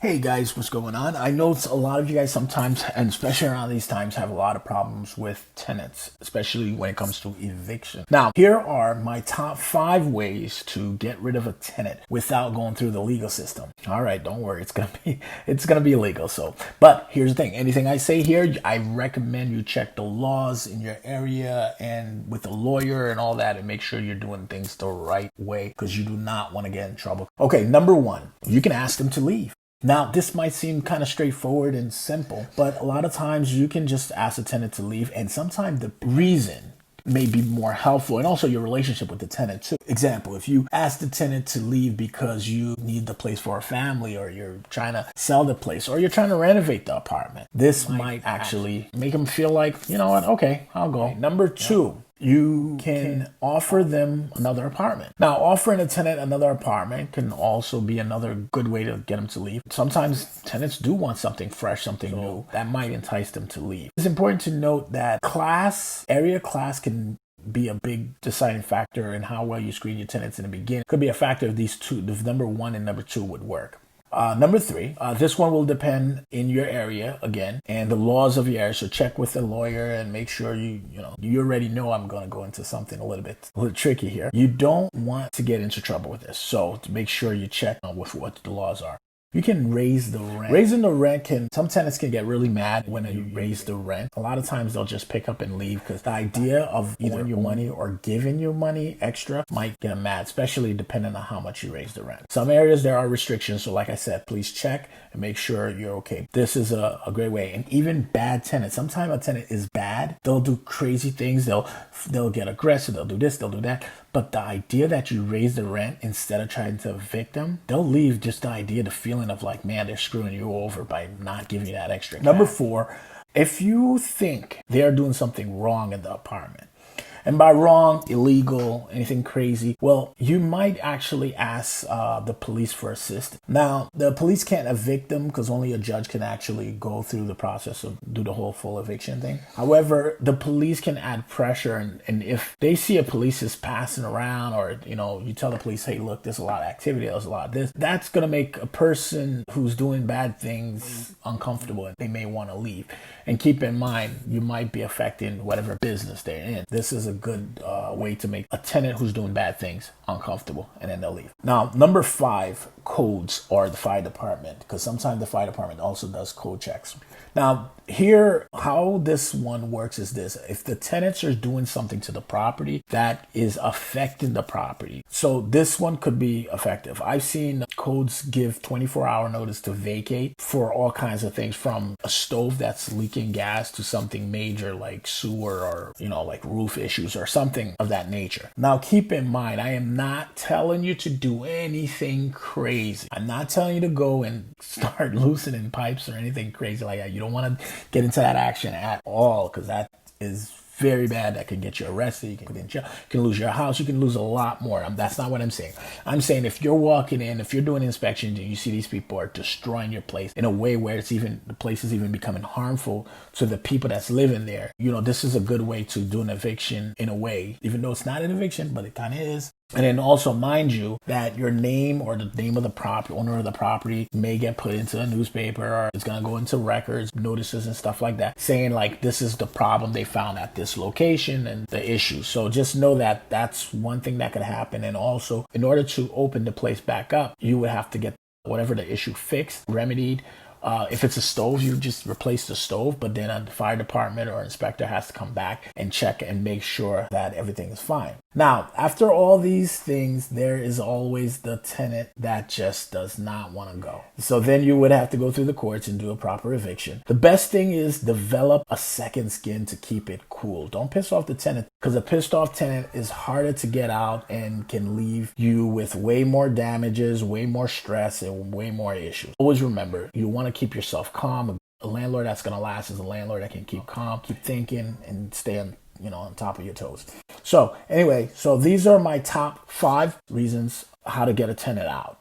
Hey guys, what's going on? I know a lot of you guys sometimes, and especially around these times, have a lot of problems with tenants, especially when it comes to eviction. Now, here are my top 5 ways to get rid of a tenant without going through the legal system. All right, don't worry, it's gonna be illegal. But here's the thing: anything I say here, I recommend you check the laws in your area and with a lawyer and all that, and make sure you're doing things the right way because you do not want to get in trouble. Okay, number 1, you can ask them to leave. Now, this might seem kind of straightforward and simple, but a lot of times you can just ask a tenant to leave, and sometimes the reason may be more helpful, and also your relationship with the tenant too. Example, if you ask the tenant to leave because you need the place for a family, or you're trying to sell the place, or you're trying to renovate the apartment, this might actually make them feel like, you know what, okay, I'll go. Number 2, you can offer them another apartment. Now, offering a tenant another apartment can also be another good way to get them to leave. Sometimes tenants do want something fresh, something new. That might entice them to leave. It's important to note that area class can be a big deciding factor in how well you screen your tenants in the beginning. Could be a factor of these two, if number 1 and number 2 would work. Number 3, this one will depend in your area again and the laws of your area. So check with a lawyer and make sure you already know I'm going to go into something a little tricky here. You don't want to get into trouble with this. So to make sure you check with what the laws are. You can raise the rent. Raising the rent some tenants can get really mad when you raise the rent. A lot of times they'll just pick up and leave because the idea of either your money or giving you money extra might get them mad, especially depending on how much you raise the rent. Some areas there are restrictions. So like I said, please check and make sure you're okay. This is a great way. And even bad tenants, sometimes a tenant is bad. They'll do crazy things. They'll get aggressive. They'll do this, they'll do that. But the idea that you raise the rent instead of trying to evict them, they'll leave just the idea, the feeling of like, man, they're screwing you over by not giving you that extra. Number 4, if you think they're doing something wrong in the apartment, and by wrong, illegal, anything crazy, well, you might actually ask the police for assistance. Now, the police can't evict them because only a judge can actually go through the process of do the whole full eviction thing. However, the police can add pressure, and if they see a police is passing around, or you tell the police, hey, look, there's a lot of activity, there's a lot of this, that's going to make a person who's doing bad things uncomfortable, and they may want to leave. And keep in mind, you might be affecting whatever business they're in. This is a good way to make a tenant who's doing bad things uncomfortable, and then they'll leave. Now, number 5, codes or the fire department, because sometimes the fire department also does code checks. Now, here, how this one works is this: if the tenants are doing something to the property that is affecting the property, so this one could be effective. I've seen codes give 24-hour notice to vacate for all kinds of things, from a stove that's leaking gas to something major like sewer, or like roof issues or something of that nature. Now, keep in mind, I am not telling you to do anything crazy. I'm not telling you to go and start loosening pipes or anything crazy like that. You don't want to get into that action at all, because that is very bad. That can get you arrested. You can get in jail. You can lose your house. You can lose a lot more. That's not what I'm saying. I'm saying if you're walking in, if you're doing inspections and you see these people are destroying your place in a way where the place is even becoming harmful to the people that's living there, this is a good way to do an eviction in a way, even though it's not an eviction, but it kind of is. And then also mind you that your name or the name of the owner of the property may get put into a newspaper, or it's going to go into records, notices and stuff like that, saying like, this is the problem they found at this location and the issue. So just know that that's one thing that could happen. And also, in order to open the place back up, you would have to get whatever the issue fixed, remedied. If it's a stove, you just replace the stove, but then the fire department or inspector has to come back and check and make sure that everything is fine. Now, after all these things, there is always the tenant that just does not want to go. So then you would have to go through the courts and do a proper eviction. The best thing is develop a second skin to keep it cool. Don't piss off the tenant, because a pissed off tenant is harder to get out and can leave you with way more damages, way more stress, and way more issues. Always remember, you want to keep yourself calm. A landlord that's going to last is a landlord that can keep calm, keep thinking, and stay on top of your toes. So anyway, these are my top 5 reasons how to get a tenant out.